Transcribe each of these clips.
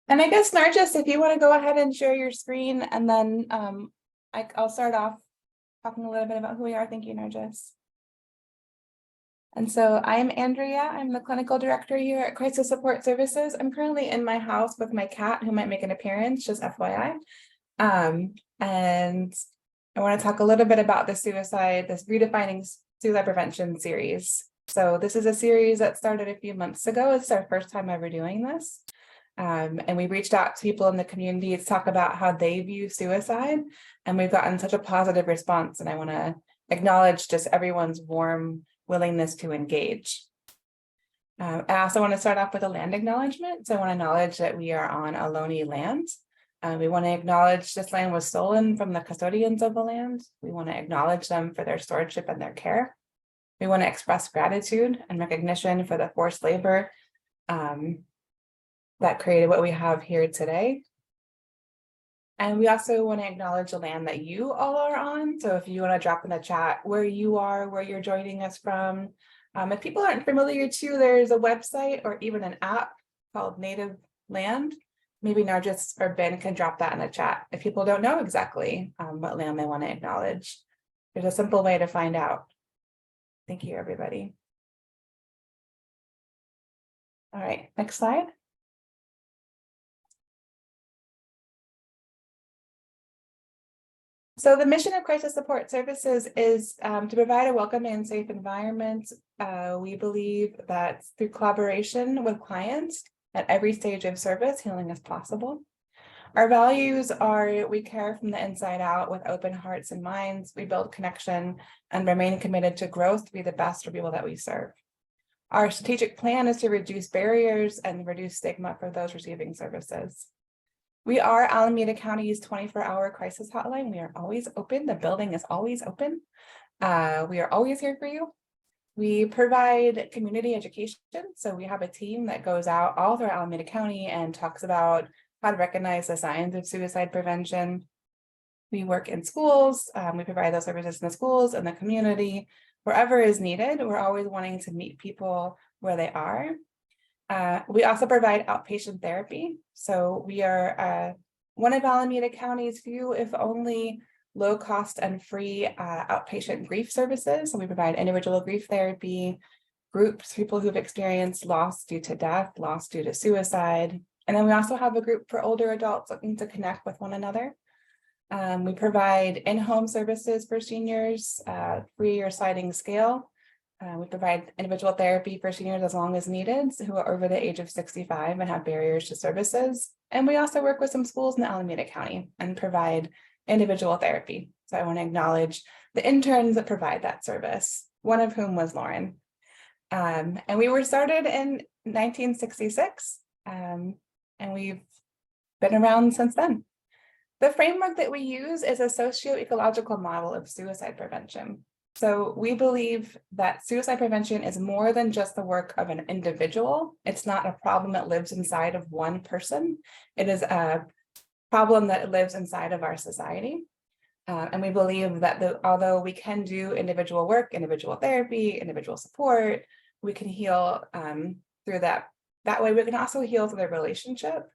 And I guess Nargis, if you want to go ahead and share your screen, and then I'll start off talking a little bit about who we are. Thank you, Nargis. And so I'm Andrea. I'm the clinical director here at Crisis Support Services. I'm currently in my house with my cat who might make an appearance, just FYI. And I want to talk a little bit about this redefining suicide prevention series. So this is a series that started a few months ago. It's our first time ever doing this. And we reached out to people in the community to talk about how they view suicide. And we've gotten such a positive response. And I want to acknowledge just everyone's warm willingness to engage. I also want to start off with a land acknowledgement. So I want to acknowledge that we are on Ohlone land. We want to acknowledge this land was stolen from the custodians of the land. We want to acknowledge them for their stewardship and their care. We want to express gratitude and recognition for the forced labor that created what we have here today. And we also want to acknowledge the land that you all are on. So if you want to drop in the chat where you are, where you're joining us from. If people aren't familiar too, there's a website or even an app called Native Land. Maybe Nargis or Ben can drop that in the chat if people don't know exactly what land they want to acknowledge. There's a simple way to find out. Thank you, everybody. All right, next slide. So the mission of Crisis Support Services is to provide a welcoming and safe environment. We believe that through collaboration with clients at every stage of service, healing is possible. Our values are we care from the inside out with open hearts and minds. We build connection and remain committed to growth to be the best for people that we serve. Our strategic plan is to reduce barriers and reduce stigma for those receiving services. We are Alameda County's 24-hour crisis hotline. We are always open. The building is always open. We are always here for you. We provide community education. So we have a team that goes out all through Alameda County and talks about how to recognize the signs of suicide prevention. We work in schools. We provide those services in the schools and the community. Wherever is needed, we're always wanting to meet people where they are. We also provide outpatient therapy. So we are one of Alameda County's few, if only, low cost and free outpatient grief services. So we provide individual grief therapy, groups, people who've experienced loss due to death, loss due to suicide. And then we also have a group for older adults looking to connect with one another. We provide in-home services for seniors, free or sliding scale. We provide individual therapy for seniors as long as needed, who are over the age of 65 and have barriers to services. And we also work with some schools in Alameda County and provide individual therapy. So I want to acknowledge the interns that provide that service, one of whom was Lauren. And we were started in 1966, and we've been around since then. The framework that we use is a socio-ecological model of suicide prevention. So we believe that suicide prevention is more than just the work of an individual. It's not a problem that lives inside of one person. It is a problem that lives inside of our society. And we believe that although we can do individual work, individual therapy, individual support, we can heal through that. That way we can also heal through the relationship.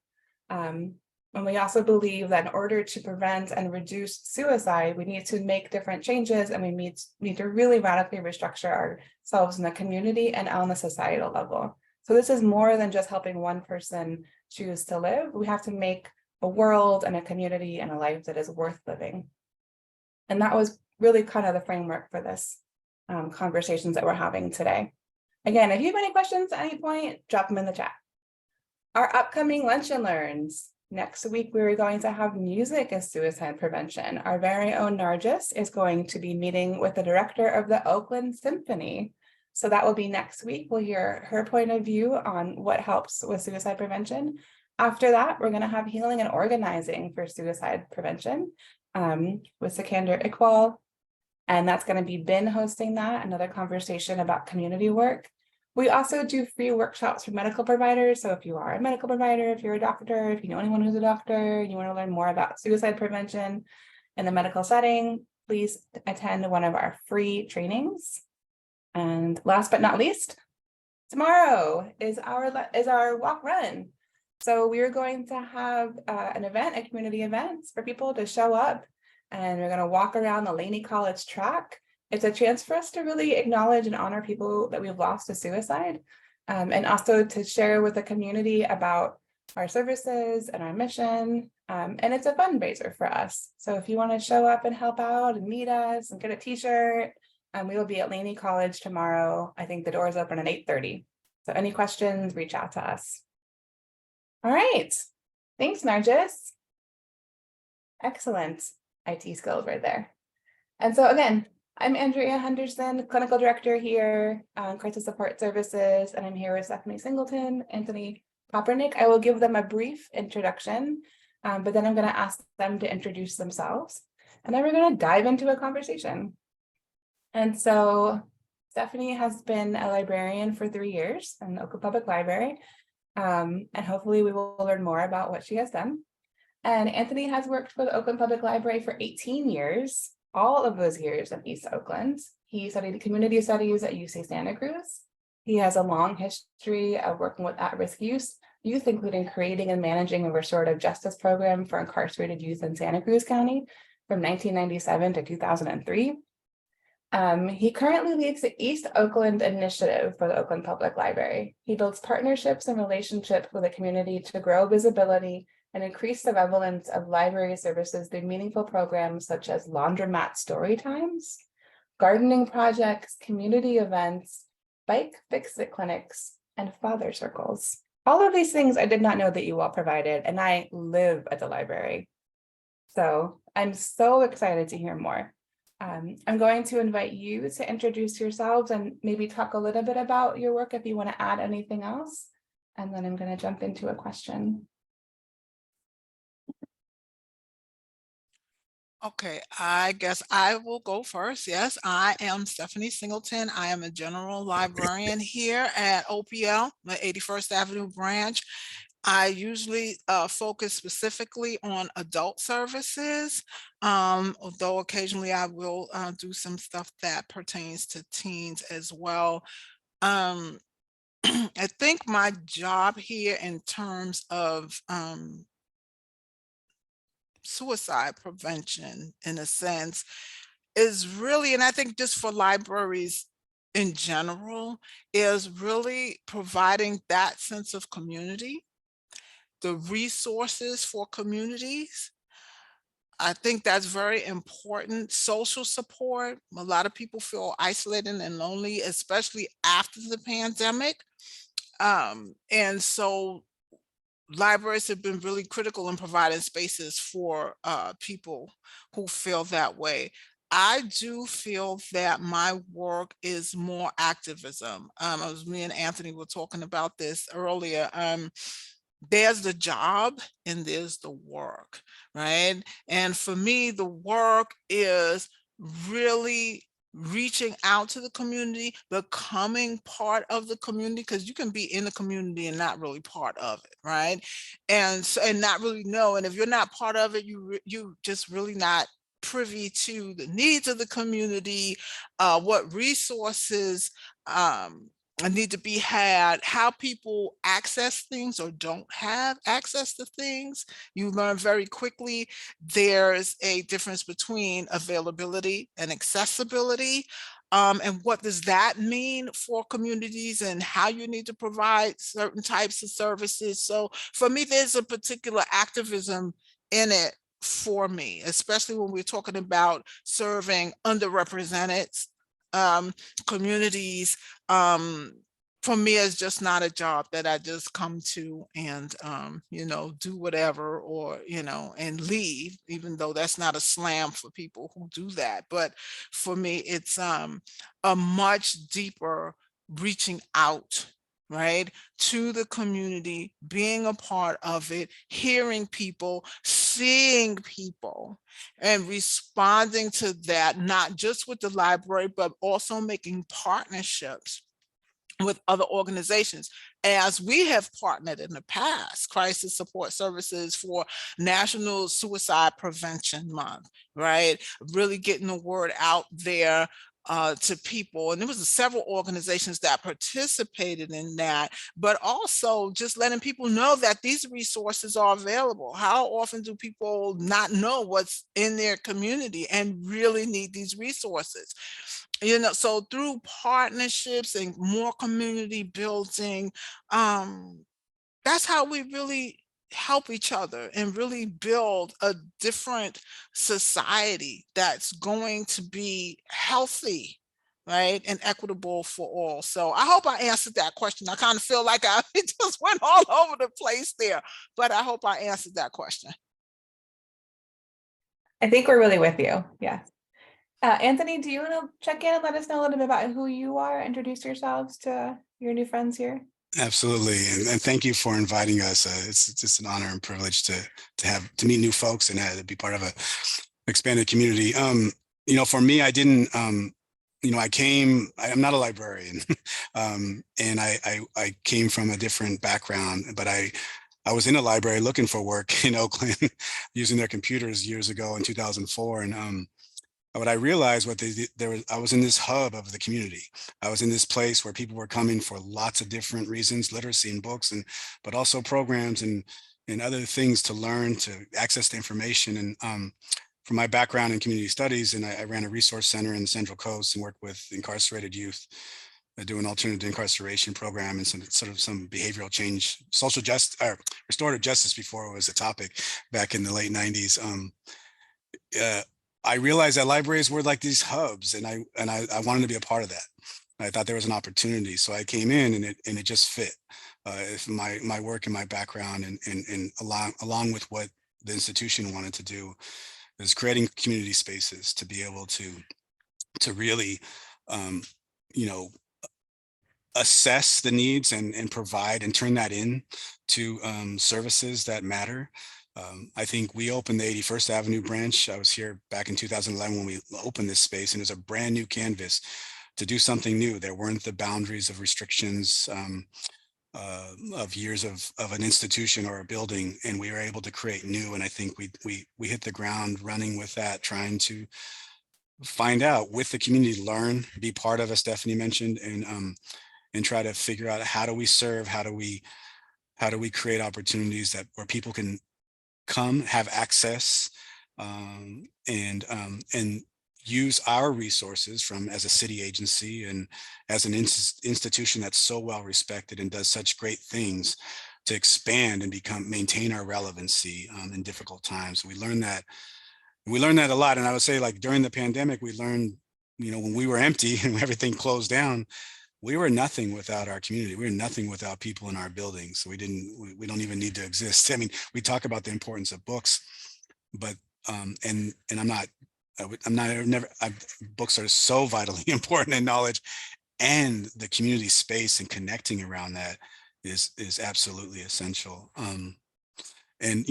And we also believe that in order to prevent and reduce suicide, we need to make different changes, and we need to really radically restructure ourselves in the community and on the societal level. So this is more than just helping one person choose to live. We have to make a world and a community and a life that is worth living. And that was really kind of the framework for this conversations that we're having today. Again, if you have any questions at any point, drop them in the chat. Our upcoming Lunch and Learns. Next week, we're going to have music as suicide prevention. Our very own Nargis is going to be meeting with the director of the Oakland Symphony. So that will be next week. We'll hear her point of view on what helps with suicide prevention. After that, we're going to have healing and organizing for suicide prevention with Sikander Iqbal. And that's going to be Ben hosting that, another conversation about community work. We also do free workshops for medical providers. So if you are a medical provider, if you're a doctor, if you know anyone who's a doctor, and you want to learn more about suicide prevention in the medical setting, please attend one of our free trainings. And last but not least, tomorrow is our walk run. So we are going to have an event, a community event for people to show up, and we're going to walk around the Laney College track. It's a chance for us to really acknowledge and honor people that we've lost to suicide, and also to share with the community about our services and our mission. And it's a fundraiser for us. So if you want to show up and help out and meet us and get a t-shirt, we will be at Laney College tomorrow. I think the doors open at 8:30. So any questions, reach out to us. All right. Thanks, Nargis. Excellent IT skills right there. And so again, I'm Andrea Henderson, Clinical Director here on Crisis Support Services, and I'm here with Stephanie Singleton, Anthony Propernick. I will give them a brief introduction, but then I'm going to ask them to introduce themselves, and then we're going to dive into a conversation. And so Stephanie has been a librarian for 3 years in the Oakland Public Library, and hopefully we will learn more about what she has done. And Anthony has worked for the Oakland Public Library for 18 years, all of those years in East Oakland. He studied community studies at UC Santa Cruz. He has a long history of working with at-risk youth, including creating and managing a restorative justice program for incarcerated youth in Santa Cruz County from 1997 to 2003. He currently leads the East Oakland Initiative for the Oakland Public Library. He builds partnerships and relationships with the community to grow visibility and increase the relevance of library services through meaningful programs such as laundromat story times, gardening projects, community events, bike fix-it clinics, and father circles. All of these things I did not know that you all provided, and I live at the library. So I'm so excited to hear more. I'm going to invite you to introduce yourselves and maybe talk a little bit about your work if you want to add anything else. And then I'm going to jump into a question. Okay, I guess I will go first. Yes, I am Stephanie Singleton. I am a general librarian here at OPL, the 81st Avenue branch. I usually focus specifically on adult services, although occasionally I will do some stuff that pertains to teens as well. I think my job here in terms of suicide prevention, in a sense, is really, and I think just for libraries in general, is really providing that sense of community, the resources for communities. I think that's very important. Social support. A lot of people feel isolated and lonely, especially after the pandemic. And so libraries have been really critical in providing spaces for people who feel that way. I do feel that my work is more activism. As me and Anthony were talking about this earlier, there's the job and there's the work, right? And for me, the work is really reaching out to the community, becoming part of the community, because you can be in the community and not really part of it, right? And so, and not really know. And if you're not part of it, you just really not privy to the needs of the community, what resources need to be had, how people access things or don't have access to things. You learn very quickly there's a difference between availability and accessibility. And what does that mean for communities and how you need to provide certain types of services. So for me, there's a particular activism in it for me, especially when we're talking about serving underrepresented communities. For me, it's just not a job that I just come to and, do whatever or, and leave, even though that's not a slam for people who do that. But for me, it's a much deeper reaching out, right, to the community, being a part of it, hearing people, seeing people, and responding to that, not just with the library, but also making partnerships with other organizations, as we have partnered in the past, Crisis Support Services for National Suicide Prevention Month, right? Really getting the word out there to people. And there was several organizations that participated in that, but also just letting people know that these resources are available. How often do people not know what's in their community and really need these resources? So through partnerships and more community building, that's how we really help each other and really build a different society that's going to be healthy, right, and equitable for all. So I hope I answered that question. I kind of feel like I just went all over the place there, but I hope I answered that question. I think we're really with you. Yes. Anthony, do you want to check in and let us know a little bit about who you are? Introduce yourselves to your new friends here. Absolutely, and thank you for inviting us. It's just an honor and privilege to meet new folks and to be part of a expanded community. For me, I didn't. I'm not a librarian, and I came from a different background, but I was in a library looking for work in Oakland, using their computers years ago in 2004, and what I realized I was in this hub of the community. I was in this place where people were coming for lots of different reasons, literacy and books, but also programs and other things to learn, to access the information. And from my background in community studies, and I ran a resource center in the Central Coast and worked with incarcerated youth, doing alternative incarceration program and some behavioral change, social justice, or restorative justice before it was a topic back in the late 90s. I realized that libraries were like these hubs, and I wanted to be a part of that. I thought there was an opportunity, so I came in, and it just fit my work and my background, and along with what the institution wanted to do, is creating community spaces to be able to really, you know, assess the needs and provide and turn that in to services that matter. I think we opened the 81st Avenue branch. I was here back in 2011 when we opened this space, and it was a brand new canvas to do something new. There weren't the boundaries of restrictions of years of an institution or a building, and we were able to create new. And I think we hit the ground running with that, trying to find out with the community, learn, be part of, as Stephanie mentioned, and try to figure out, how do we serve, how do we create opportunities where people can come, have access, and use our resources as a city agency and as an institution that's so well respected and does such great things to expand and maintain our relevancy in difficult times. We learned that a lot. And I would say, like, during the pandemic, we learned, when we were empty and everything closed down, we were nothing without our community. We were nothing without people in our buildings. So we don't even need to exist. I mean, we talk about the importance of books, but and books are so vitally important, in knowledge, and the community space and connecting around that is absolutely essential. And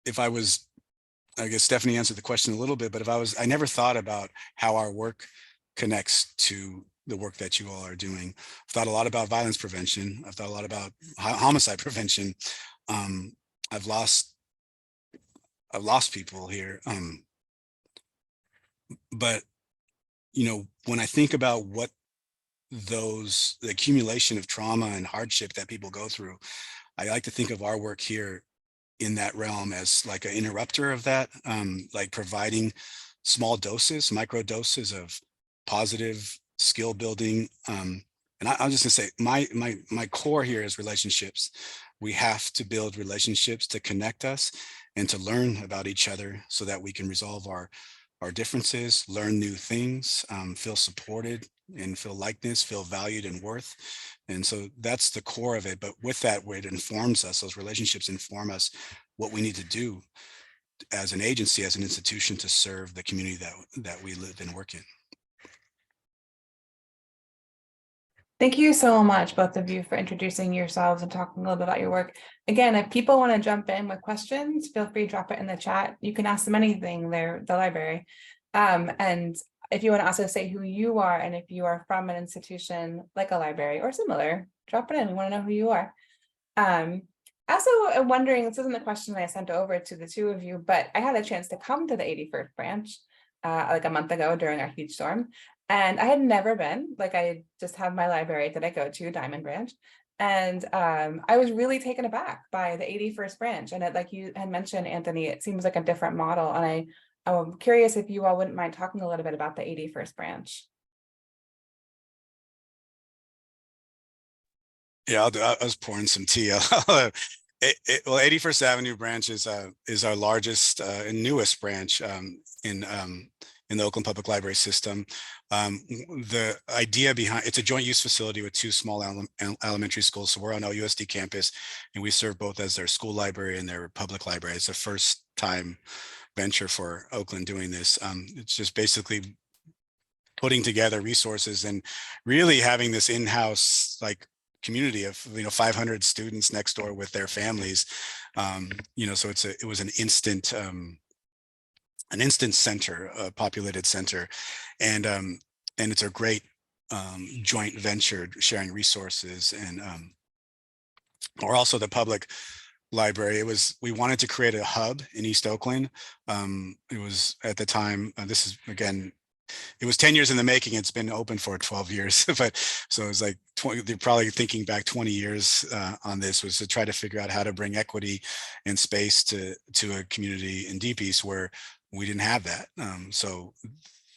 if I guess Stephanie answered the question a little bit, but I never thought about how our work connects to the work that you all are doing. I've thought a lot about violence prevention. I've thought a lot about homicide prevention. I've lost people here. But when I think about what the accumulation of trauma and hardship that people go through, I like to think of our work here in that realm as like an interrupter of that, like providing small doses, micro doses of positive skill building. And I'm just gonna say, my core here is relationships. We have to build relationships to connect us and to learn about each other so that we can resolve our differences, learn new things, feel supported and feel likeness, feel valued and worth. And so that's the core of it. But with that, where it informs us, those relationships inform us what we need to do as an agency, as an institution, to serve the community that we live and work in. Thank you so much, both of you, for introducing yourselves and talking a little bit about your work. Again, if people want to jump in with questions, feel free to drop it in the chat. You can ask them anything. They're the library. And if you want to also say who you are, and if you are from an institution like a library or similar, drop it in. We want to know who you are. Also, I'm wondering, this isn't the question that I sent over to the two of you, but I had a chance to come to the 81st branch like a month ago during our huge storm. And I had never been, like, I just have my library that I go to, Diamond Branch. And I was really taken aback by the 81st branch. And it, like you had mentioned, Anthony, it seems like a different model. And I'm curious if you all wouldn't mind talking a little bit about the 81st branch. Yeah, I was pouring some tea. Well, 81st Avenue branch is our largest and newest branch in the Oakland Public Library system. The idea behind it's a joint use facility with two small elementary schools. So we're on OUSD campus, and we serve both as their school library and their public library. It's the first time venture for Oakland doing this. It's just basically putting together resources and really having this in-house like community of 500 students next door with their families. So it was an instant center, a populated center, and it's a great joint venture sharing resources. And or also the public library. We wanted to create a hub in East Oakland. It was at the time, this is again, it was 10 years in the making. It's been open for 12 years, but so it was like 20, they're probably thinking back 20 years on this, was to try to figure out how to bring equity and space to a community in Deep East where we didn't have that. So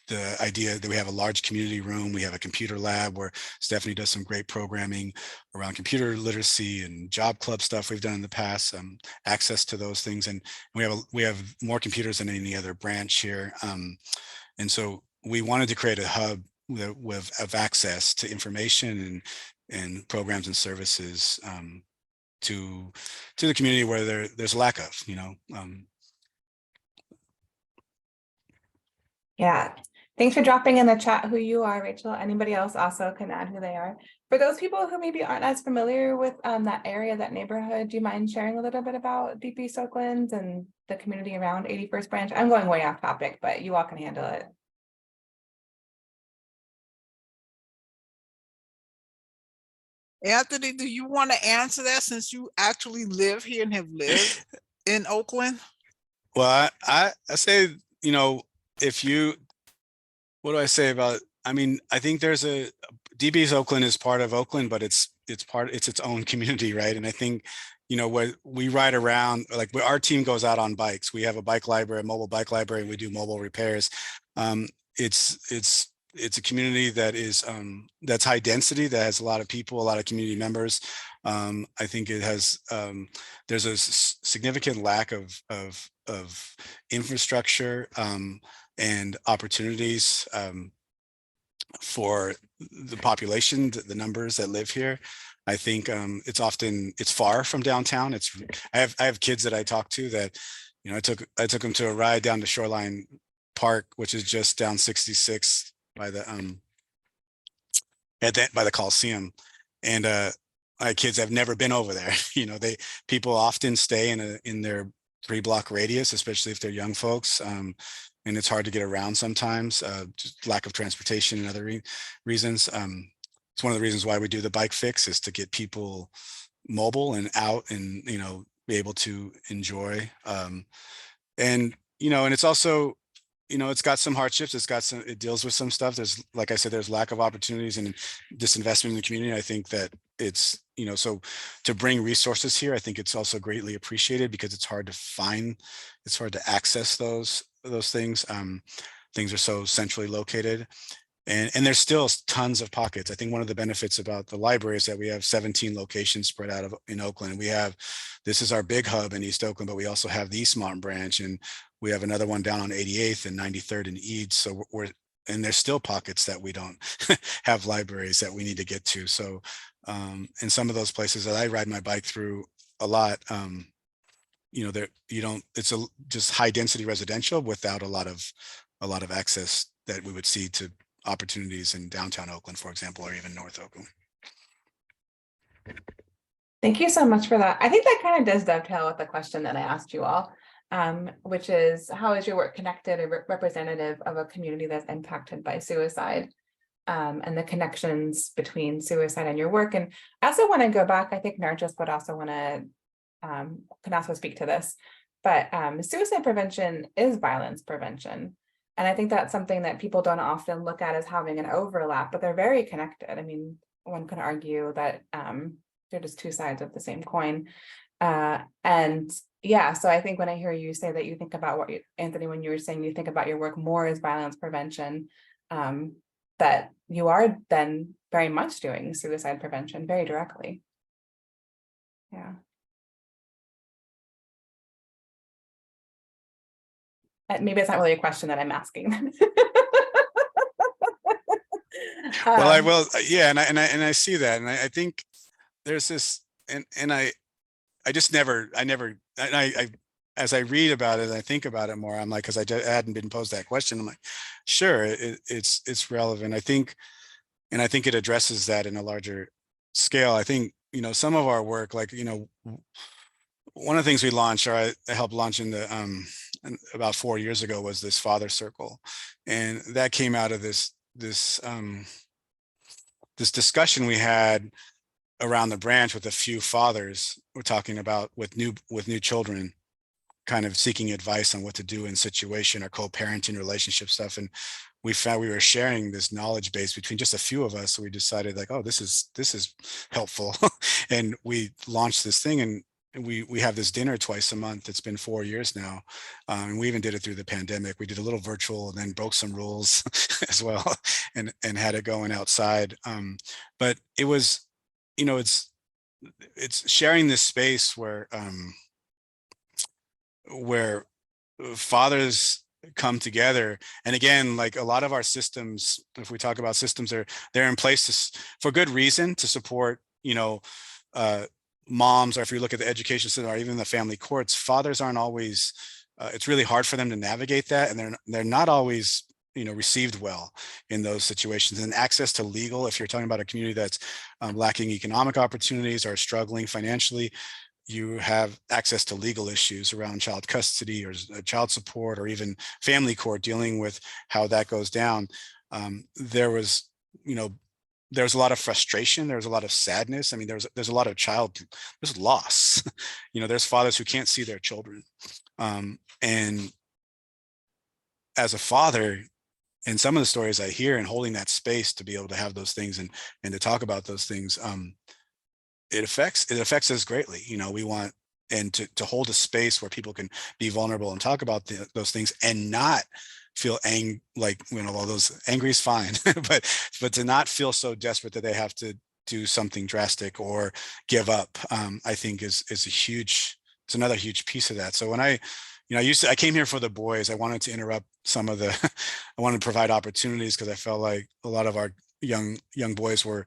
the idea that we have a large community room, we have a computer lab where Stephanie does some great programming around computer literacy and job club stuff we've done in the past, access to those things. And we have more computers than any other branch here. And so we wanted to create a hub of access to information and programs and services to the community where there's a lack of, Yeah. Thanks for dropping in the chat who you are, Rachel. Anybody else also can add who they are. For those people who maybe aren't as familiar with that area, that neighborhood, do you mind sharing a little bit about Deep East Oakland and the community around 81st branch? I'm going way off topic, but you all can handle it. Anthony, do you want to answer that since you actually live here and have lived in Oakland? Well, I say, if you, what do I say about, I think there's DB's Oakland is part of Oakland, but it's its own community, right? And I think, what we ride around, like our team goes out on bikes. We have a bike library, a mobile bike library, and we do mobile repairs. It's a community that is that's high density, that has a lot of people, a lot of community members. I think it has there's a significant lack of infrastructure and opportunities for the population, the numbers that live here. I think it's far from downtown. I have kids that I talk to that, I took them to a ride down to Shoreline Park, which is just down 66 by the by the Coliseum, and my kids have never been over there. People often stay in their 3-block radius, especially if they're young folks, and it's hard to get around sometimes, just lack of transportation and other reasons. It's one of the reasons why we do the bike fix, is to get people mobile and out and be able to enjoy. And it's also, it's got some hardships. It deals with some stuff. There's, like I said, there's lack of opportunities and disinvestment in the community. I think that it's, so to bring resources here, I think it's also greatly appreciated, because it's hard to find, it's hard to access those things. Things are so centrally located. And there's still tons of pockets. I think one of the benefits about the library is that we have 17 locations spread out in Oakland. And this is our big hub in East Oakland, but we also have the Eastmont branch, and we have another one down on 88th and 93rd and Eads. So and there's still pockets that we don't have libraries that we need to get to. So in some of those places that I ride my bike through a lot, it's just high density residential without a lot of access that we would see to opportunities in downtown Oakland, for example, or even North Oakland. Thank you so much for that. I think that kind of does dovetail with the question that I asked you all, which is, how is your work connected or representative of a community that's impacted by suicide, and the connections between suicide and your work? And I also want to go back, I think Narjis would also want to, can also speak to this, but suicide prevention is violence prevention. And I think that's something that people don't often look at as having an overlap, but they're very connected. I mean, one could argue that they're just two sides of the same coin. And yeah, so I think when I hear you say that you think about what Anthony, when you were saying you think about your work more as violence prevention, that you are then very much doing suicide prevention very directly. Yeah. And maybe it's not really a question that I'm asking. Well, I will, yeah, and I see that, and I think there's this, and I just never, I as I read about it, I think about it more. I'm like, because I hadn't been posed that question. I'm like, sure, it's relevant. I think, and I think it addresses that in a larger scale. I think, you know, some of our work, like, you know, one of the things we launched, or I helped launch in the about 4 years ago, was this Father Circle, and that came out of this discussion we had around the branch with a few fathers. We're talking about with new children, kind of seeking advice on what to do in situation or co-parenting relationship stuff. And we found we were sharing this knowledge base between just a few of us. So we decided, like, oh, this is helpful. And we launched this thing, and we have this dinner twice a month. It's been 4 years now. And we even did it through the pandemic. We did a little virtual and then broke some rules as well, and had it going outside. But it was, you know, it's sharing this space where fathers come together. And again, like a lot of our systems, if we talk about systems, they're in place for good reason, to support, you know, moms, or if you look at the education system, or even the family courts, fathers aren't always, it's really hard for them to navigate that, and they're not always, you know, received well in those situations. And access to legal, if you're talking about a community that's lacking economic opportunities or struggling financially, you have access to legal issues around child custody or child support, or even family court, dealing with how that goes down. There was, you know, there's a lot of frustration. There's a lot of sadness. I mean, there's a lot of there's loss. You know, there's fathers who can't see their children. And as a father, in some of the stories I hear, and holding that space to be able to have those things and to talk about those things, it affects us greatly. You know, we want, and to hold a space where people can be vulnerable and talk about those things, and not feel like, you know, well, those angry is fine, but to not feel so desperate that they have to do something drastic or give up, I think is it's another huge piece of that. So when I came here for the boys. I wanted to interrupt some of the, I wanted to provide opportunities, because I felt like a lot of our young boys were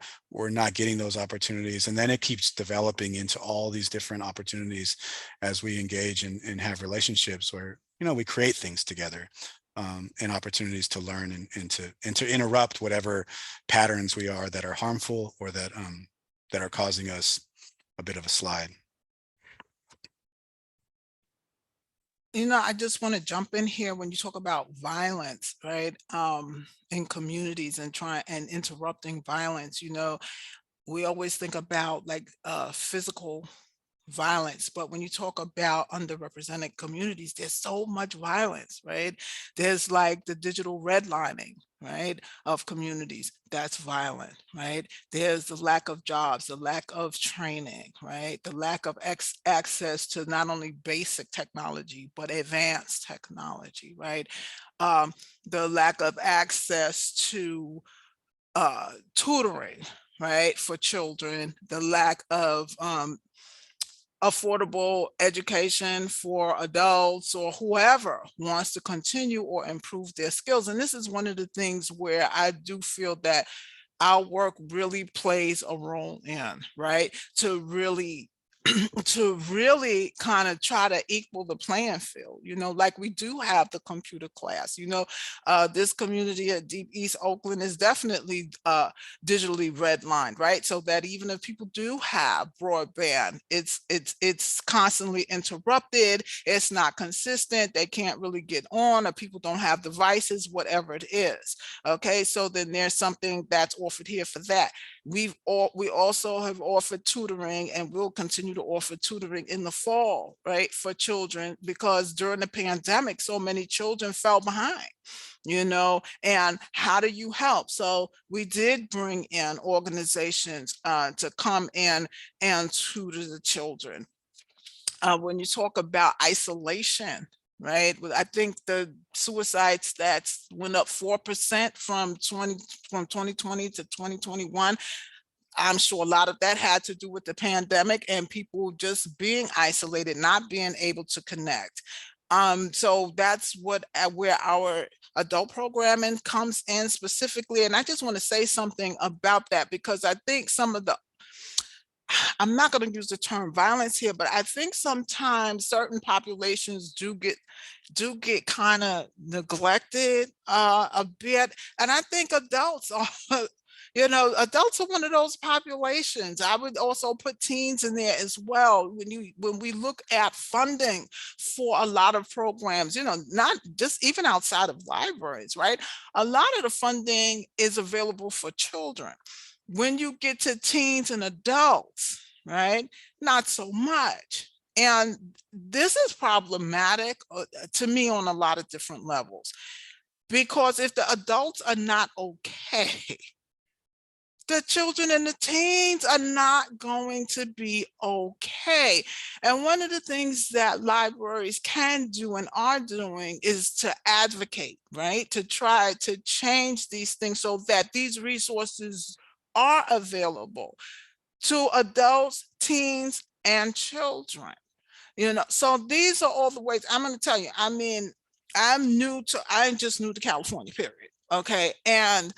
not getting those opportunities. And then it keeps developing into all these different opportunities as we engage and have relationships where, you know, we create things together, and opportunities to learn and to interrupt whatever patterns we are that are harmful, or that are causing us a bit of a slide. You know, I just want to jump in here when you talk about violence, right? In communities, and interrupting violence. You know, we always think about like physical violence, but when you talk about underrepresented communities, there's so much violence, right? There's like the digital redlining, right, of communities. That's violent, right? There's the lack of jobs, the lack of training, right? The lack of access to not only basic technology, but advanced technology, right? The lack of access to tutoring, right, for children, the lack of affordable education for adults, or whoever wants to continue or improve their skills. And this is one of the things where I do feel that our work really plays a role in, right? To really kind of try to equal the playing field, you know, like we do have the computer class, you know, this community at Deep East Oakland is definitely digitally redlined, right? So that even if people do have broadband, it's constantly interrupted, it's not consistent, they can't really get on, or people don't have devices, whatever it is. Okay, so then there's something that's offered here for that. We also have offered tutoring, and we'll continue continue to offer tutoring in the fall, right, for children, because during the pandemic, so many children fell behind, and how do you help? So we did bring in organizations to come in and tutor the children. When you talk about isolation, right? I think the suicide stats went up 4% from 2020 to 2021. I'm sure a lot of that had to do with the pandemic and people just being isolated, not being able to connect. So that's where our adult programming comes in specifically. And I just want to say something about that, because I think I'm not going to use the term violence here, but I think sometimes certain populations do get kind of neglected a bit. And I think adults are, adults are one of those populations. I would also put teens in there as well. When we look at funding for a lot of programs, not just even outside of libraries, right? A lot of the funding is available for children. When you get to teens and adults, right, not so much. And this is problematic to me on a lot of different levels, because if the adults are not okay, the children and the teens are not going to be okay. And one of the things that libraries can do and are doing is to advocate, right? To try to change these things so that these resources are available to adults, teens, and children. So these are all the ways. I'm going to tell you, I'm just new to California, period. Okay. And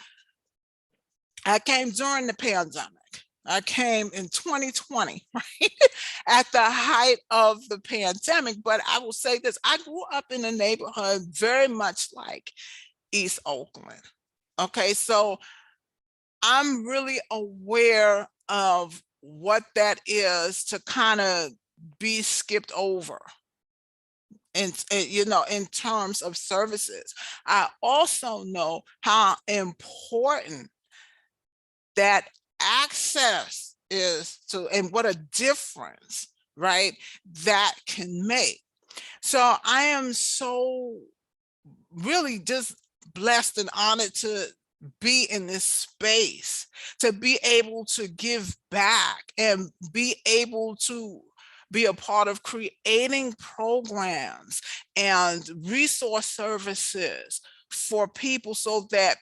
I came during the pandemic. I came in 2020, right? At the height of the pandemic. But I will say this, I grew up in a neighborhood very much like East Oakland. Okay, so I'm really aware of what that is to kind of be skipped over. And in terms of services. I also know how important that access is to, and what a difference, right, that can make. So I am so really just blessed and honored to be in this space, to be able to give back and be able to be a part of creating programs and resource services for people, so that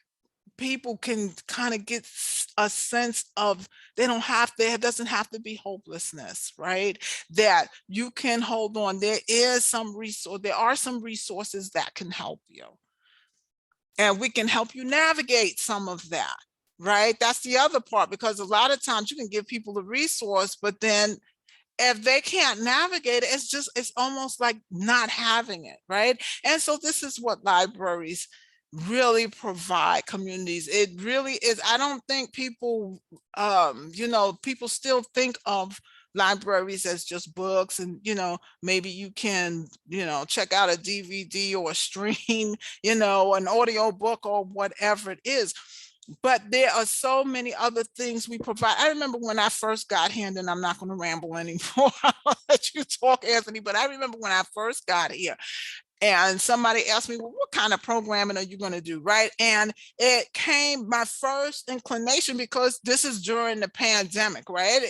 people can kind of get a sense of there doesn't have to be hopelessness, right? That you can hold on. There are some resources that can help you. And we can help you navigate some of that, right? That's the other part, because a lot of times you can give people the resource, but then if they can't navigate it, it's almost like not having it, right? And so this is what libraries really provide communities. It really is. I don't think people, people still think of libraries as just books and, maybe you can, check out a DVD or a stream, an audio book or whatever it is. But there are so many other things we provide. I remember when I first got here, and then I'm not going to ramble anymore. I'll let you talk, Anthony. But I remember when I first got here, and somebody asked me, well, what kind of programming are you going to do, right? And it came, my first inclination, because this is during the pandemic, right?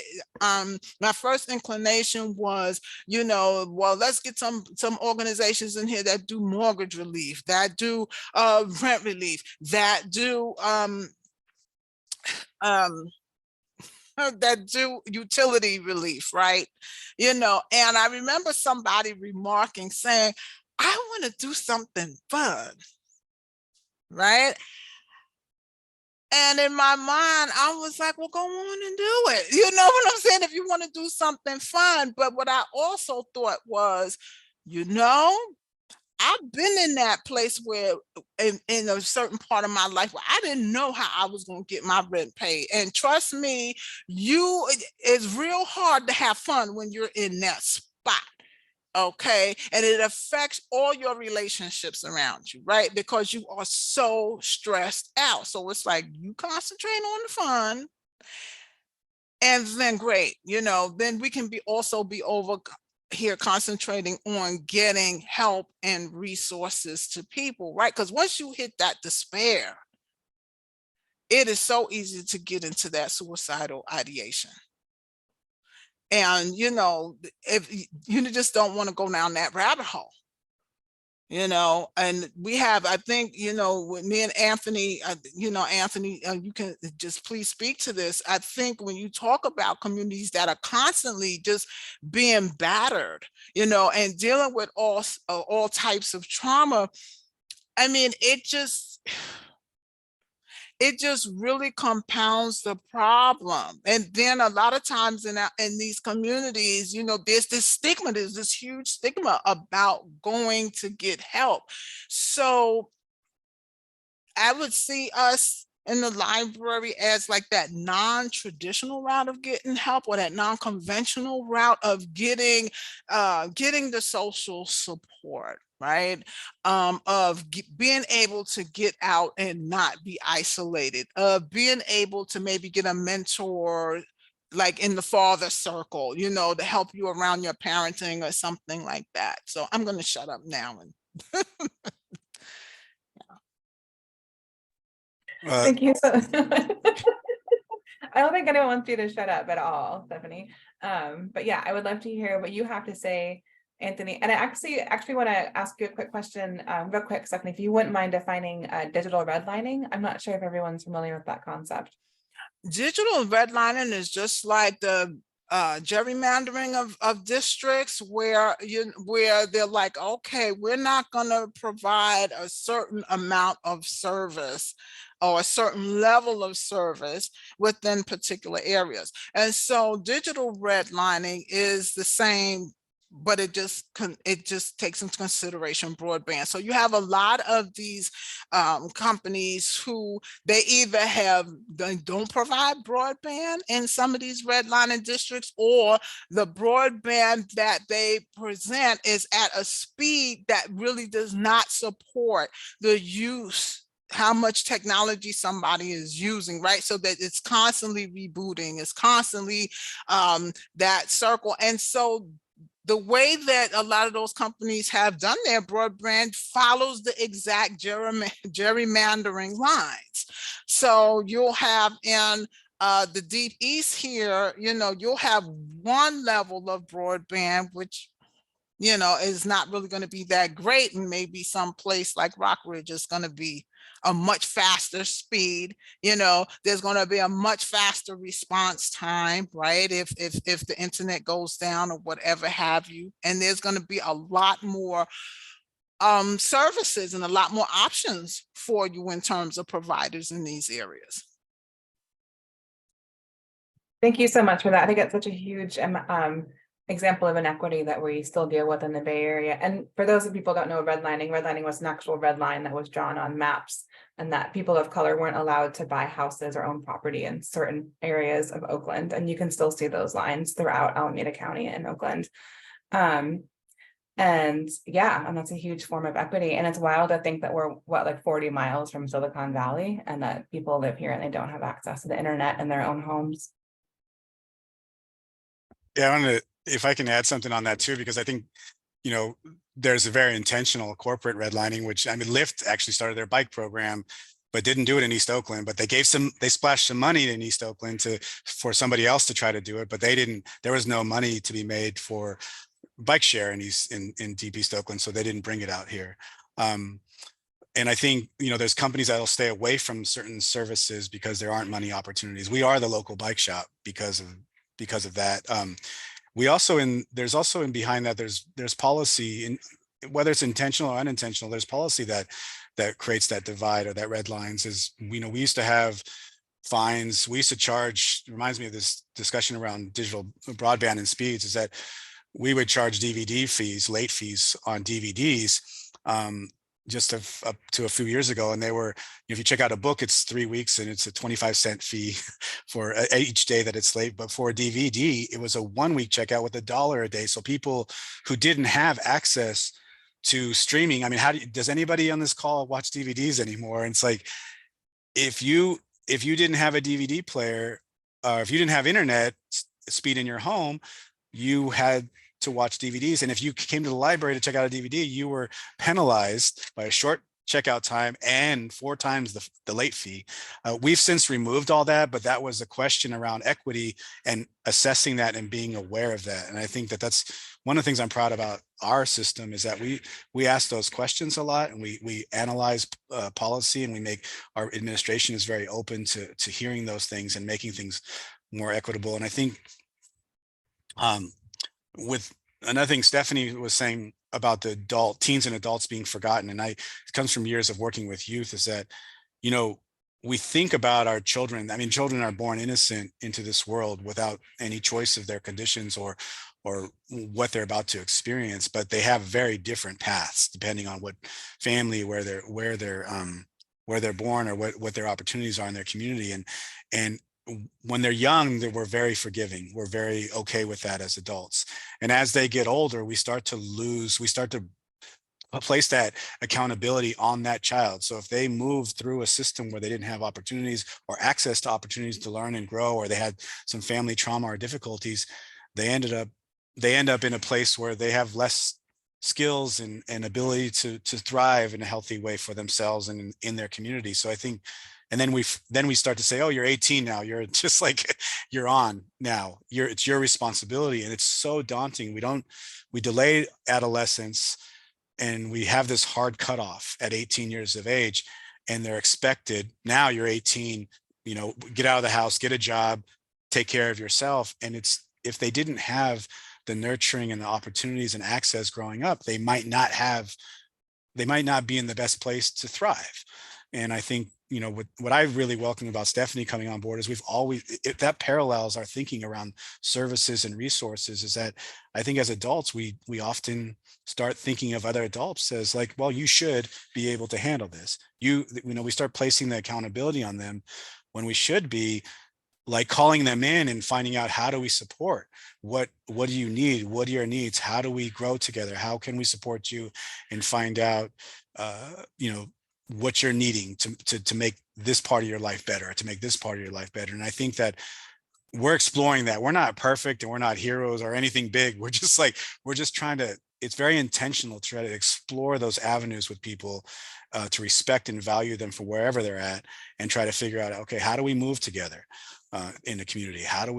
My first inclination was, well, let's get some organizations in here that do mortgage relief, that do rent relief, that do that do utility relief, right? And I remember somebody remarking, saying, I want to do something fun, right? And in my mind, I was like, well, go on and do it. You know what I'm saying? If you want to do something fun. But what I also thought was, I've been in that place where in a certain part of my life where I didn't know how I was going to get my rent paid. And trust me, it's real hard to have fun when you're in that spot. Okay. And it affects all your relationships around you, right? Because you are so stressed out. So it's like you concentrate on the fun And then great, then we can also be over here concentrating on getting help and resources to people, right? Because once you hit that despair, it is so easy to get into that suicidal ideation. And, if you just don't want to go down that rabbit hole. And we have, I think, with me and Anthony, Anthony, you can just please speak to this. I think when you talk about communities that are constantly just being battered, and dealing with all types of trauma, I mean, it just really compounds the problem. And then a lot of times in these communities, there's this huge stigma about going to get help. So I would see us in the library as like that non-traditional route of getting help, or that non-conventional route of getting the social support, right? Of being able to get out and not be isolated, of being able to maybe get a mentor, like in the father circle, to help you around your parenting or something like that. So I'm going to shut up now. And Thank you. I don't think anyone wants you to shut up at all, Stephanie. But yeah, I would love to hear what you have to say, Anthony. And I actually want to ask you a quick question, real quick, Stephanie, if you wouldn't mind defining digital redlining. I'm not sure if everyone's familiar with that concept. Digital redlining is just like the gerrymandering of districts, where they're like, okay, we're not going to provide a certain amount of service or a certain level of service within particular areas. And so digital redlining is the same, but it just takes into consideration broadband. So you have a lot of these companies who they either don't provide broadband in some of these redlining districts, or the broadband that they present is at a speed that really does not support the use, how much technology somebody is using, right? So that it's constantly rebooting, it's constantly that circle. And so the way that a lot of those companies have done their broadband follows the exact gerrymandering lines. So you'll have in the Deep East here, you'll have one level of broadband, which is not really going to be that great. And maybe some place like Rockridge is going to be a much faster speed. There's going to be a much faster response time, right? If the internet goes down or whatever have you. And there's going to be a lot more services and a lot more options for you in terms of providers in these areas. Thank you so much for that. I think it's such a huge example of inequity that we still deal with in the Bay Area. And for those of people who don't know, redlining was an actual red line that was drawn on maps, and that people of color weren't allowed to buy houses or own property in certain areas of Oakland. And you can still see those lines throughout Alameda County and Oakland. And yeah, and that's a huge form of equity. And it's wild to think that we're like 40 miles from Silicon Valley, and that people live here and they don't have access to the internet in their own homes. Yeah, I wanted to, if I can add something on that too, because I think, there's a very intentional corporate redlining, which, I mean, Lyft actually started their bike program, but didn't do it in East Oakland. But they splashed some money in East Oakland for somebody else to try to do it, but there was no money to be made for bike share in Deep East Oakland, so they didn't bring it out here. And I think, there's companies that'll stay away from certain services because there aren't money opportunities. We are the local bike shop because of that. There's also in behind that, there's policy, in whether it's intentional or unintentional, there's policy that creates that divide or that red lines. Is, we used to have fines. We used to charge, reminds me of this discussion around digital broadband and speeds, is that we would charge DVD fees, late fees on DVDs, just up to a few years ago. And they were, if you check out a book, it's 3 weeks and it's a 25-cent fee for each day that it's late. But for a DVD, it was a 1 week checkout with $1 a day. So people who didn't have access to streaming, I mean, does anybody on this call watch DVDs anymore? And it's like, if you didn't have a DVD player, if you didn't have internet speed in your home, you had to watch DVDs. And if you came to the library to check out a DVD, you were penalized by a short checkout time and 4 times the late fee. We've since removed all that, but that was a question around equity and assessing that and being aware of that. And I think that that's one of the things I'm proud about our system, is that we ask those questions a lot, and we analyze policy, and we make, our administration is very open to hearing those things and making things more equitable. And I think with another thing Stephanie was saying about the teens and adults being forgotten, and it comes from years of working with youth, is that, you know, we think about our children. I mean, children are born innocent into this world without any choice of their conditions or what they're about to experience, but they have very different paths depending on what family, where they're born, or what their opportunities are in their community. And when they're young, we're very forgiving. We're very okay with that as adults. And as they get older, we start to place that accountability on that child. So if they moved through a system where they didn't have opportunities or access to opportunities to learn and grow, or they had some family trauma or difficulties, they end up in a place where they have less skills and ability to thrive in a healthy way for themselves and in their community. So I think, and then we start to say, oh, you're 18 now, you're just like, you're on now, it's your responsibility. And it's so daunting. We delay adolescence, and we have this hard cutoff at 18 years of age, and they're expected, now you're 18, you know, get out of the house, get a job, take care of yourself. And it's, if they didn't have the nurturing and the opportunities and access growing up, they might not be in the best place to thrive. And I think, you know, what I really welcome about Stephanie coming on board is that parallels our thinking around services and resources, is that I think as adults, we often start thinking of other adults as like, well, you should be able to handle this. You know, we start placing the accountability on them, when we should be like calling them in and finding out, how do we support, what do you need, what are your needs, how do we grow together, how can we support you, and find out you know, what you're needing to make this part of your life better, to make this part of your life better. And I think that we're exploring that. We're not perfect and we're not heroes or anything big. We're just trying to, it's very intentional to try to explore those avenues with people, to respect and value them for wherever they're at, and try to figure out, okay, how do we move together in the community? How do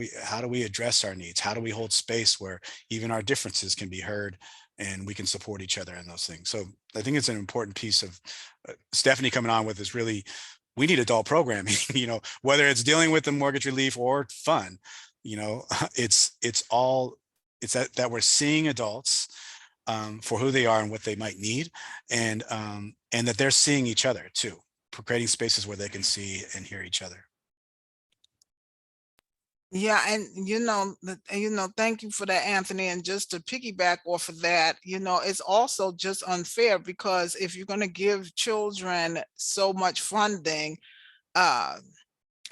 we address our needs? How do we hold space where even our differences can be heard and we can support each other in those things? So I think it's an important piece of Stephanie coming on with this. Really, we need adult programming, you know, whether it's dealing with the mortgage relief or fun, you know, it's that we're seeing adults for who they are and what they might need, and that they're seeing each other too, creating spaces where they can see and hear each other. Yeah, and thank you for that, Anthony. And just to piggyback off of that, you know, it's also just unfair, because if you're going to give children so much funding,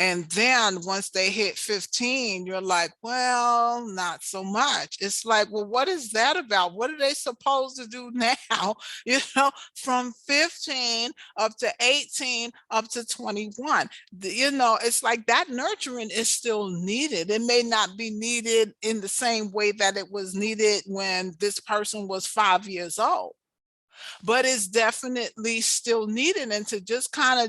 and then once they hit 15, you're like, well, not so much. It's like, well, what is that about? What are they supposed to do now? You know, from 15 up to 18 up to 21. You know, it's like that nurturing is still needed. It may not be needed in the same way that it was needed when this person was 5 years old, but it's definitely still needed. And to just kind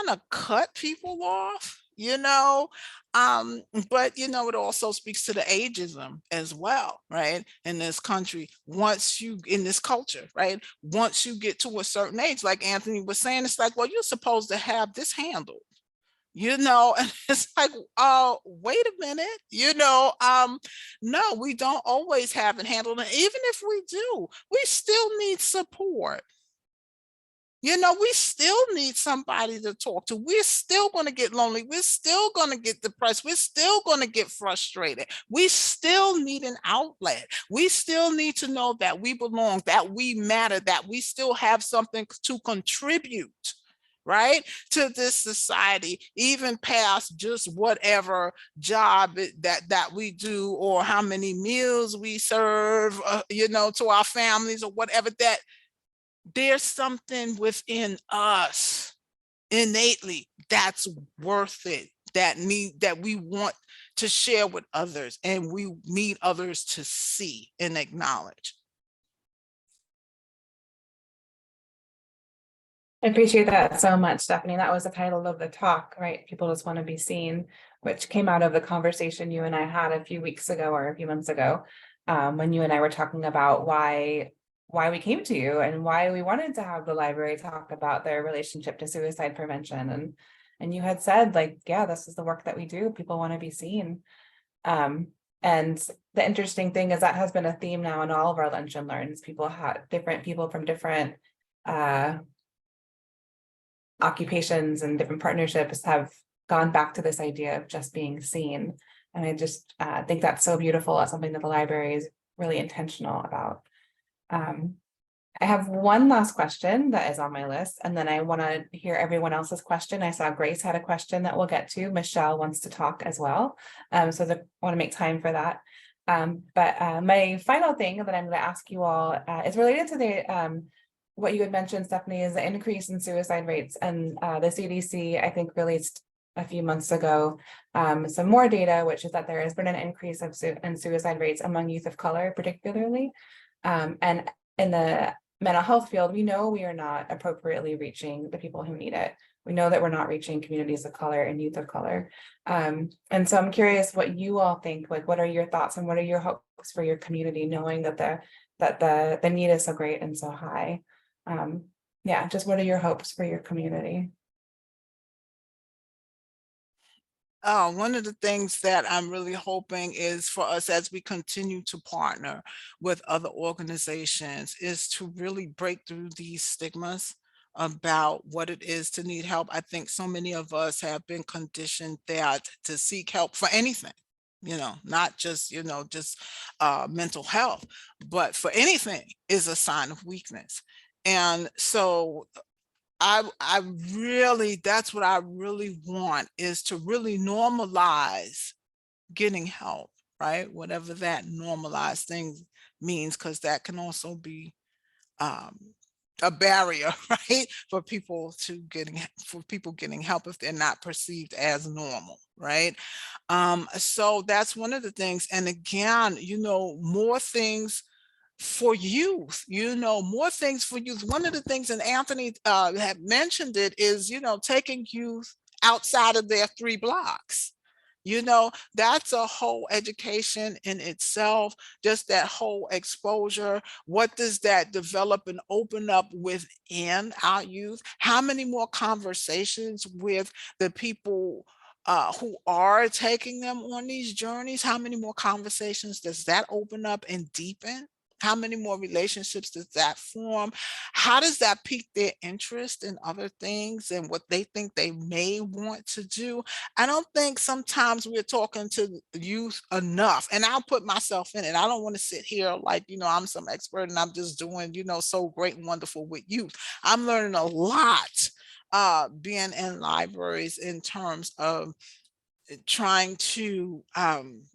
of cut people off, you know. But you know, it also speaks to the ageism as well, right? In this country, in this culture, right? Once you get to a certain age, like Anthony was saying, it's like, well, you're supposed to have this handled, you know. And it's like, oh, wait a minute, you know, no, we don't always have it handled. And even if we do, we still need support. You know, we still need somebody to talk to. We're still going to get lonely. We're still going to get depressed. We're still going to get frustrated. We still need an outlet. We still need to know that we belong, that we matter, that we still have something to contribute, right, to this society, even past just whatever job that we do, or how many meals we serve, you know, to our families, or whatever. That there's something within us innately that's worth it, that we want to share with others, and we need others to see and acknowledge. I appreciate that so much, Stephanie. That was the title of the talk, right? People just want to be seen, which came out of the conversation you and I had a few weeks ago or a few months ago, when you and I were talking about why we came to you and why we wanted to have the library talk about their relationship to suicide prevention. And you had said, like, yeah, this is the work that we do. People want to be seen. And the interesting thing is that has been a theme now in all of our lunch and learns. People have different people from different occupations and different partnerships have gone back to this idea of just being seen. And I just think that's so beautiful. It's something that the library is really intentional about. I have one last question that is on my list, and then I want to hear everyone else's question. I saw Grace had a question that we'll get to. Michelle wants to talk as well. So I want to make time for that. But my final thing that I'm going to ask you all is related to the what you had mentioned, Stephanie, is the increase in suicide rates. And the CDC, I think, released a few months ago some more data, which is that there has been an increase in suicide rates among youth of color, particularly. And in the mental health field, we know we are not appropriately reaching the people who need it. We know that we're not reaching communities of color and youth of color. And so I'm curious what you all think, like, what are your thoughts and what are your hopes for your community, knowing that the need is so great and so high? Yeah, just what are your hopes for your community? One of the things that I'm really hoping is for us, as we continue to partner with other organizations, is to really break through these stigmas about what it is to need help. I think so many of us have been conditioned that to seek help for anything, not just, just mental health, but for anything is a sign of weakness. And so I really, that's what I really want, is to really normalize getting help, right? Whatever that normalized thing means, because that can also be a barrier, right? For people getting help if they're not perceived as normal, right? So that's one of the things. And again, more things for youth, more things for youth. One of the things, and Anthony had mentioned it, is, taking youth outside of their 3 blocks. That's a whole education in itself, just that whole exposure. What does that develop and open up within our youth? How many more conversations with the people who are taking them on these journeys? How many more conversations does that open up and deepen? How many more relationships does that form? How does that pique their interest in other things and what they think they may want to do? I don't think sometimes we're talking to the youth enough, and I'll put myself in it. I don't want to sit here like, I'm some expert and I'm just doing, so great and wonderful with youth. I'm learning a lot being in libraries in terms of trying to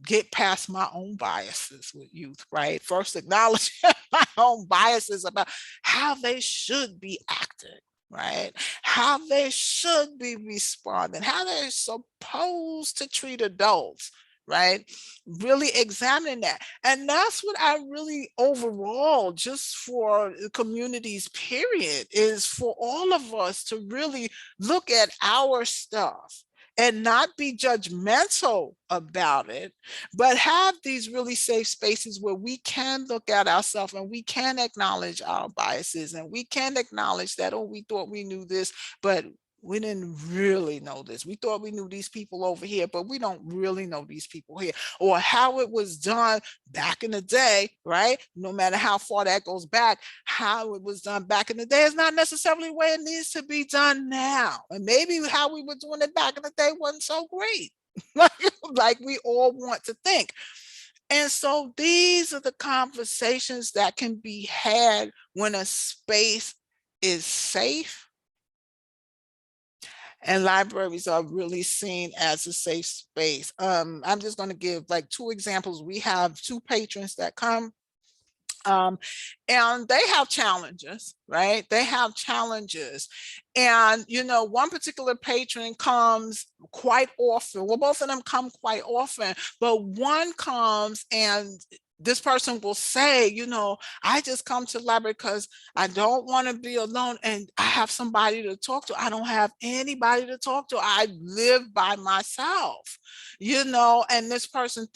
get past my own biases with youth, right? First, acknowledge my own biases about how they should be acting, right? How they should be responding, how they're supposed to treat adults, right? Really examining that. And that's what I really, overall, just for communities, period, is for all of us to really look at our stuff and not be judgmental about it, but have these really safe spaces where we can look at ourselves and we can acknowledge our biases, and we can acknowledge that, oh, we thought we knew this, but we didn't really know this. We thought we knew these people over here, but we don't really know these people here, or how it was done back in the day, right? No matter how far that goes back, how it was done back in the day is not necessarily the way it needs to be done now. And maybe how we were doing it back in the day wasn't so great, like we all want to think. And so these are the conversations that can be had when a space is safe. And libraries are really seen as a safe space. I'm just going to give like 2 examples. We have 2 patrons that come And they have challenges, right? They have challenges. And, one particular patron comes quite often. Well, both of them come quite often, but one comes and this person will say, I just come to the library because I don't want to be alone and I have somebody to talk to. I don't have anybody to talk to. I live by myself, and this person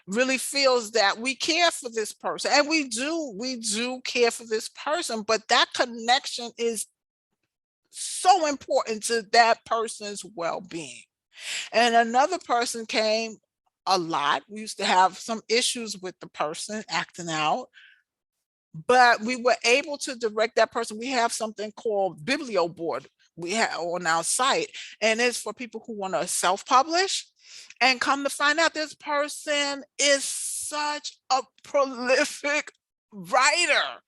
really feels that we care for this person, and we do care for this person, but that connection is so important to that person's well-being. And another person came a lot. We used to have some issues with the person acting out, but we were able to direct that person. We have something called Biblio Board we have on our site, and it's for people who want to self-publish. And come to find out, this person is such a prolific writer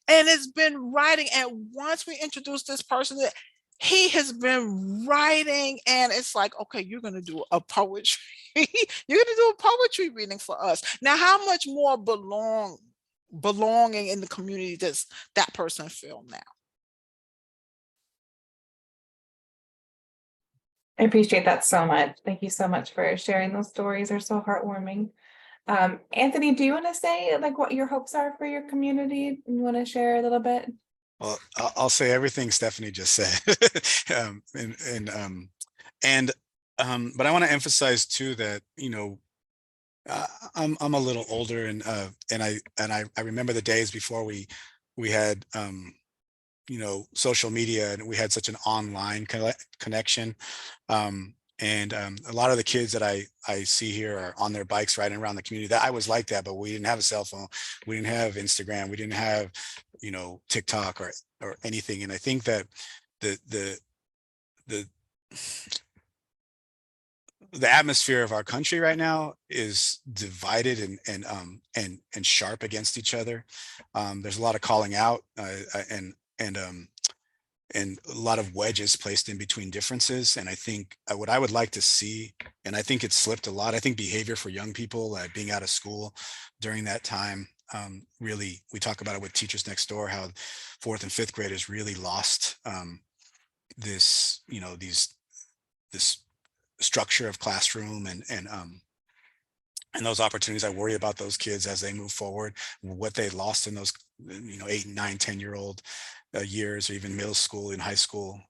and it's been writing. And once we introduce this person, he has been writing, and it's like, okay, you're going to do a poetry. You're going to do a poetry reading for us. Now, how much more belonging in the community does that person feel now? I appreciate that so much. Thank you so much for sharing. Those stories are so heartwarming. Anthony, do you want to say like what your hopes are for your community? You want to share a little bit? Well, I'll say everything Stephanie just said. But I want to emphasize too that, I'm a little older, and I remember the days before we had social media, and we had such an online connection. A lot of the kids that I see here are on their bikes riding around the community. That I was like that, but we didn't have a cell phone, we didn't have Instagram, we didn't have TikTok or anything. And I think that the atmosphere of our country right now is divided and sharp against each other. There's a lot of calling out, and a lot of wedges placed in between differences. And I think what I would like to see, and I think it's slipped a lot, I think behavior for young people being out of school during that time, really, we talk about it with Teachers Next Door, how 4th and 5th graders really lost this structure of classroom and those opportunities. I worry about those kids as they move forward, what they lost in those 8, 9, 10-year-old years, or even middle school and high school.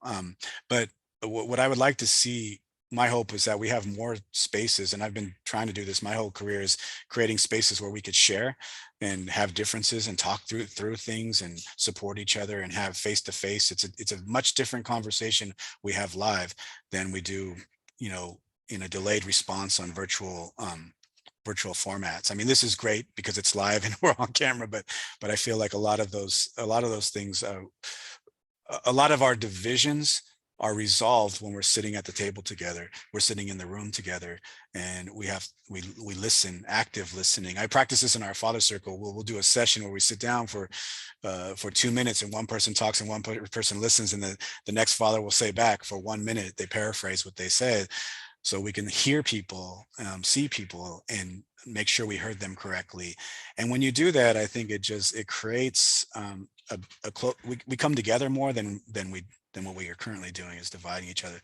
But what I would like to see, my hope is that we have more spaces, and I've been trying to do this my whole career, is creating spaces where we could share and have differences and talk through things and support each other and have face-to-face. It's a much different conversation we have live than we do in a delayed response on virtual formats. I mean, this is great because it's live and we're on camera, but I feel like a lot of those things, a lot of our divisions are resolved when we're sitting at the table together. We're sitting in the room together, and we listen, active listening. I practice this in our father circle. We'll do a session where we sit down for 2 minutes, and one person talks and one person listens, and the next father will say back for 1 minute. They paraphrase what they said, so we can hear people, see people, and make sure we heard them correctly. And when you do that, I think it creates we come together more than what we are currently doing, is dividing each other.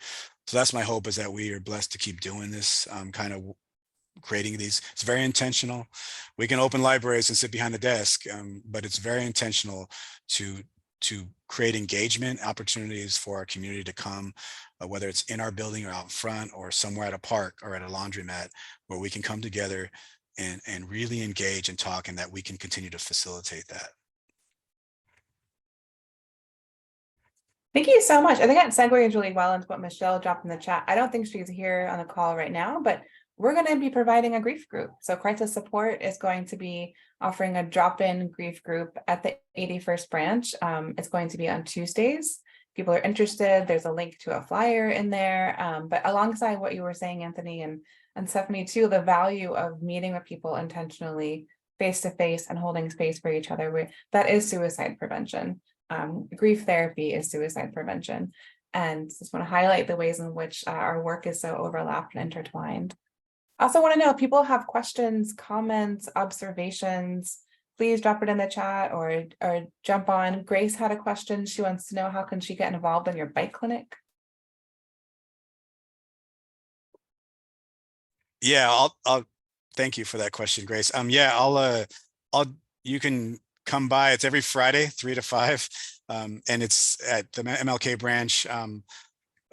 So that's my hope, is that we are blessed to keep doing this, kind of creating these. It's very intentional. We can open libraries and sit behind the desk, but it's very intentional to create engagement opportunities for our community to come, whether it's in our building or out front or somewhere at a park or at a laundromat, where we can come together and really engage and talk, and that we can continue to facilitate that. Thank you so much. I think that segues really well into what Michelle dropped in the chat. I don't think she's here on the call right now, but we're going to be providing a grief group. So Crisis Support is going to be offering a drop-in grief group at the 81st branch. It's going to be on Tuesdays. If people are interested, there's a link to a flyer in there. But alongside what you were saying, Anthony and Stephanie too, the value of meeting with people intentionally, face-to-face, and holding space for each other, that is suicide prevention. Grief therapy is suicide prevention. And just want to highlight the ways in which our work is so overlapped and intertwined. I also want to know if people have questions, comments, observations, please drop it in the chat or jump on. Grace had a question. She wants to know, how can she get involved in your bike clinic? Yeah, I'll thank you for that question, Grace. Yeah, you can come by. It's every Friday, 3 to 5. And it's at the MLK branch on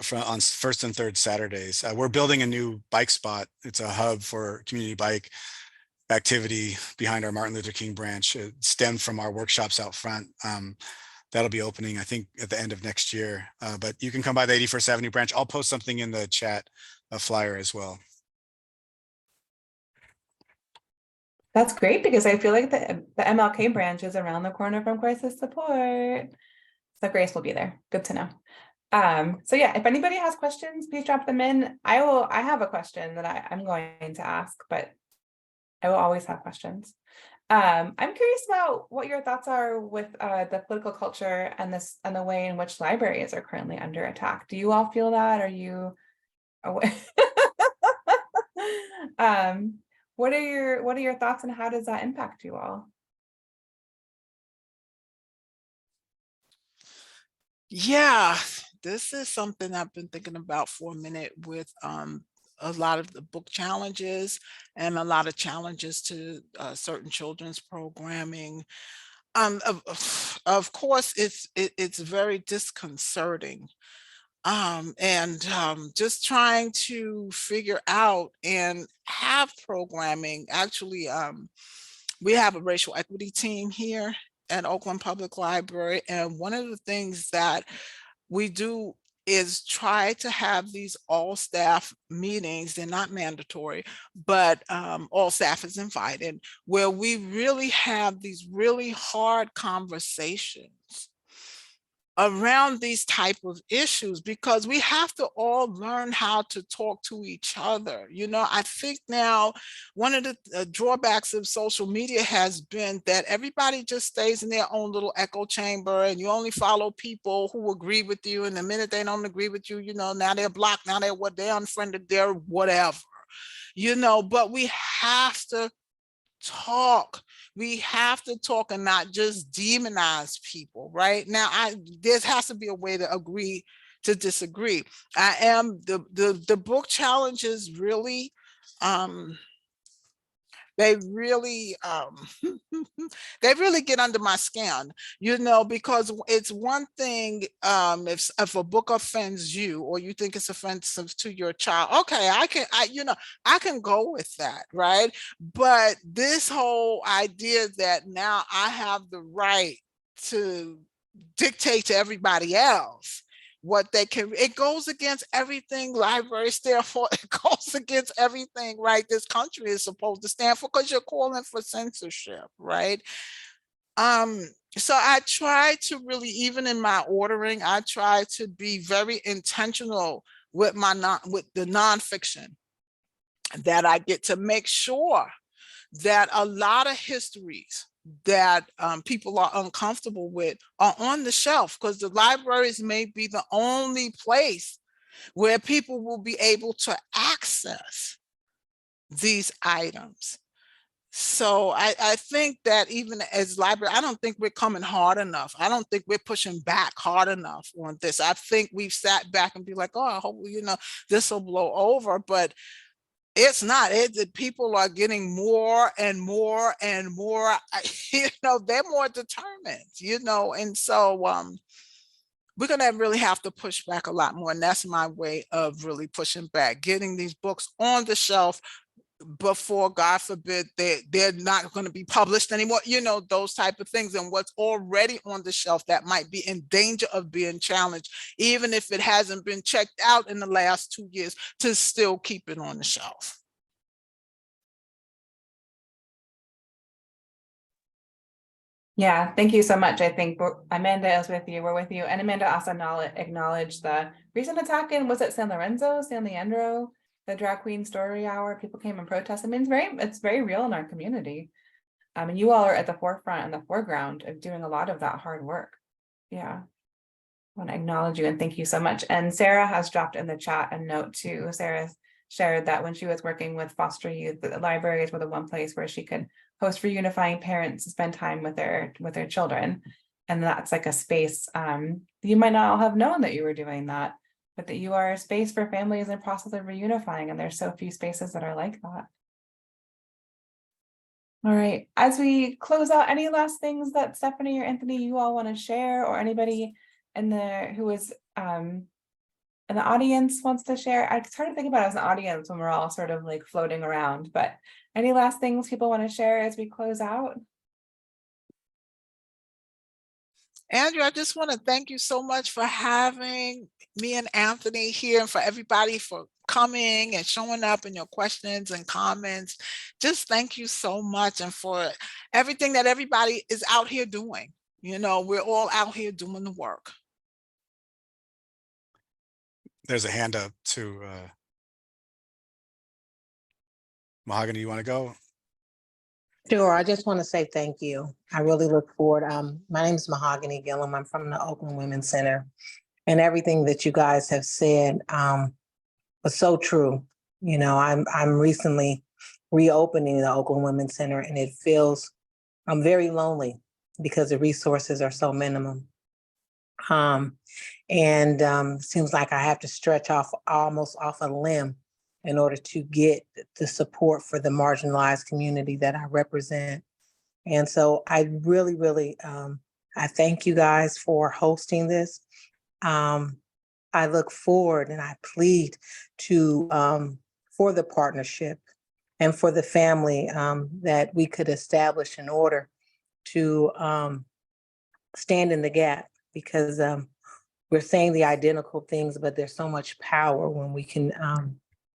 first and third Saturdays. We're building a new bike spot. It's a hub for community bike activity behind our Martin Luther King branch. It stemmed from our workshops out front. That'll be opening, I think, at the end of next year. But you can come by the 81st Avenue branch. I'll post something in the chat, a flyer as well. That's great, because I feel like the MLK branch is around the corner from crisis support. So Grace will be there. Good to know. So yeah, if anybody has questions, please drop them in. I have a question that I'm going to ask, but I will always have questions. I'm curious about what your thoughts are with the political culture and the way in which libraries are currently under attack. Do you all feel that? Are you aware? What are your thoughts, and how does that impact you all? Yeah, this is something I've been thinking about for a minute with a lot of the book challenges and a lot of challenges to certain children's programming. Of course, it's very disconcerting. And just trying to figure out and have programming. Actually, we have a racial equity team here at Oakland Public Library, and one of the things that we do is try to have these all staff meetings. They're not mandatory, but all staff is invited, where we really have these really hard conversations around these type of issues, because we have to all learn how to talk to each other. You know, I think now one of the drawbacks of social media has been that everybody just stays in their own little echo chamber, and you only follow people who agree with you. And the minute they don't agree with you, you know, now they're blocked, now they're unfriended, they're whatever, you know. But we have to talk. We have to talk and not just demonize people. Right now, there has to be a way to agree to disagree. The book challenges really they really they really get under my skin, you know, because it's one thing if a book offends you, or you think it's offensive to your child, okay, I can go with that, right? But this whole idea that now I have the right to dictate to everybody else what they can, it goes against everything libraries stand for. It goes against everything, right, this country is supposed to stand for, because you're calling for censorship, right? So I try to really, even in my ordering, I try to be very intentional with with the nonfiction that I get, to make sure that a lot of histories that people are uncomfortable with are on the shelf, because the libraries may be the only place where people will be able to access these items. So I think that even as library, I don't think we're coming hard enough. I don't think we're pushing back hard enough on this. I think we've sat back and be like, oh, I hope, you know, this will blow over. But it's not. People are getting more and more and more, you know, they're more determined, you know, and so we're going to really have to push back a lot more. And that's my way of really pushing back, getting these books on the shelf before, God forbid, they're not going to be published anymore, you know, those type of things. And what's already on the shelf that might be in danger of being challenged, even if it hasn't been checked out in the last 2 years, to still keep it on the shelf. Yeah, thank you so much. I think Amanda is with you. We're with you. And Amanda also acknowledged the recent attack in, was it San Leandro, the drag queen story hour? People came and protested. I mean, it's very real in our community. And you all are at the forefront and the foreground of doing a lot of that hard work. Yeah. I want to acknowledge you and thank you so much. And Sarah has dropped in the chat a note too. Sarah shared that when she was working with foster youth, the libraries were the one place where she could host reunifying parents to spend time with their children. And that's like a space, you might not all have known that you were doing that, but that you are a space for families in the process of reunifying. And there's so few spaces that are like that. All right, as we close out, any last things that Stephanie or Anthony, you all want to share, or anybody in the who is in the audience wants to share? I started thinking about it as an audience when we're all sort of like floating around, but any last things people want to share as we close out? Andrew, I just want to thank you so much for having me and Anthony here, and for everybody for coming and showing up and your questions and comments. Just thank you so much, and for everything that everybody is out here doing. You know, we're all out here doing the work. There's a hand up to Mahogany. You want to go? Sure. I just want to say thank you. I really look forward. My name is Mahogany Gillum. I'm from the Oakland Women's Center, and everything that you guys have said was so true. You know, I'm recently reopening the Oakland Women's Center, and it feels I'm very lonely because the resources are so minimum. It seems like I have to stretch almost off a limb in order to get the support for the marginalized community that I represent. And so I really, really, I thank you guys for hosting this. I look forward and I plead to, for the partnership and for the family that we could establish in order to stand in the gap, because we're saying the identical things, but there's so much power when we can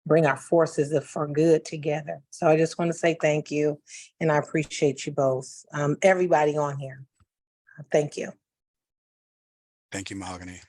bring our forces for good together. So I just want to say thank you, and I appreciate you both, everybody on here. Thank you. Thank you, Mahogany.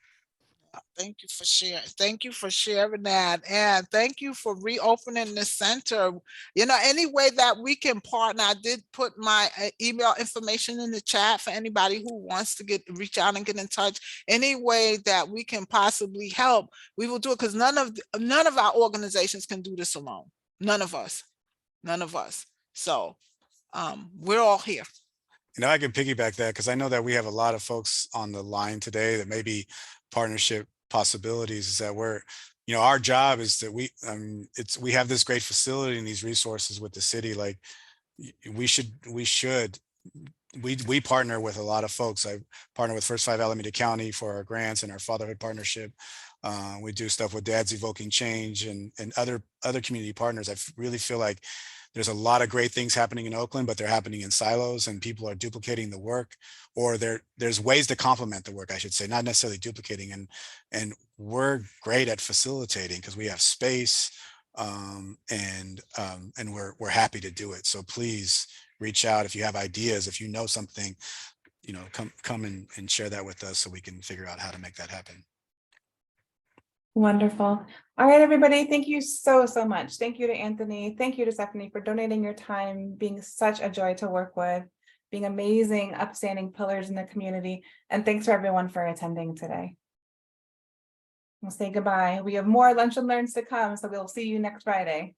Thank you for sharing. Thank you for sharing that. And thank you for reopening the center. You know, any way that we can partner, I did put my email information in the chat for anybody who wants to reach out and get in touch. Any way that we can possibly help, we will do it, because none of our organizations can do this alone. None of us. So we're all here. You know, I can piggyback that, because I know that we have a lot of folks on the line today that may be partnership possibilities. Is that we're, you know, our job is that we have this great facility and these resources with the city. Like we partner with a lot of folks. I partner with First 5 Alameda County for our grants and our fatherhood partnership. We do stuff with Dads Evoking Change and other community partners. I really feel like there's a lot of great things happening in Oakland, but they're happening in silos, and people are duplicating the work, or there's ways to complement the work, I should say, not necessarily duplicating. And we're great at facilitating because we have space, and we're happy to do it. So please reach out if you have ideas, if you know something, you know, come and share that with us so we can figure out how to make that happen. Wonderful. All right, everybody. Thank you so much. Thank you to Anthony. Thank you to Stephanie for donating your time, being such a joy to work with, being amazing, upstanding pillars in the community. And thanks for everyone for attending today. We'll say goodbye. We have more Lunch and Learns to come, so we'll see you next Friday.